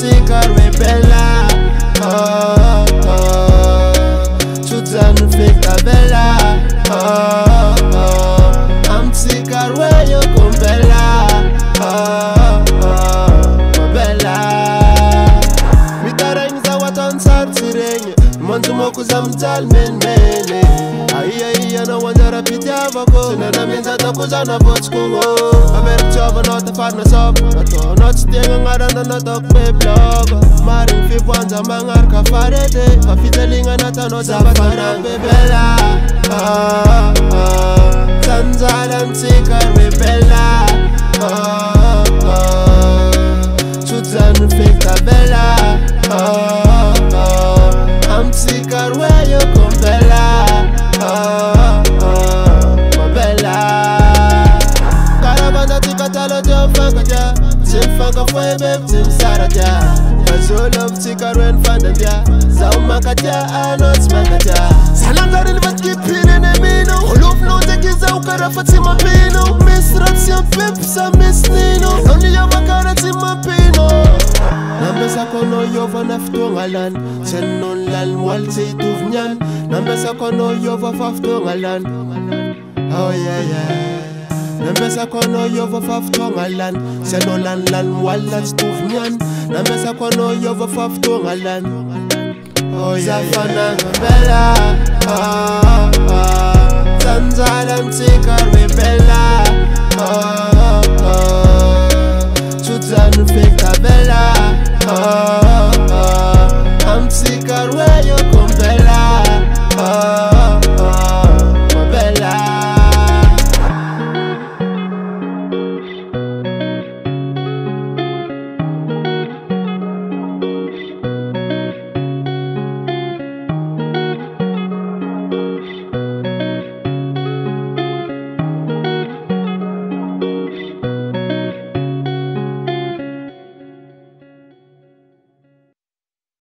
nsikar webella Chutan fikta bella I'm nsikar weyo kumbella Bella Mitarangza watan sartirenye Mantu mokuza mtal menmene Aiya na wanjara pitya vako Sinana minza takuza na bochkungo Amer chova nota farna sop Nato not stienga ngara na natok me blog Maring fip wanza mangar ka farete Fafitelinga nata no zafana bebela Tanzala nsikar webela Chutan fikta bella I'm nsikar weyo kumbella Karabanda tikatalo jofanga ja Simfanga fwe beb simsara ja Bazolo mtikar wen fanda ja Zaumaka ja anot smaka ja Salangar ilvat kipine ne mino Olof no tekiza ukara fatima pino Misrat siya pep sa misnino Noni ya makara tima pino Nambesa kono yova naftungalan Senon lan walse tuvnyan Nambesa kono yova faftungalan Oh yeah Nambesa kono yova faftungalan Senon lan walse tuvnyan Nambesa kono yova faftungalan Oh yeah Zafana bella Tanzala nsikar webella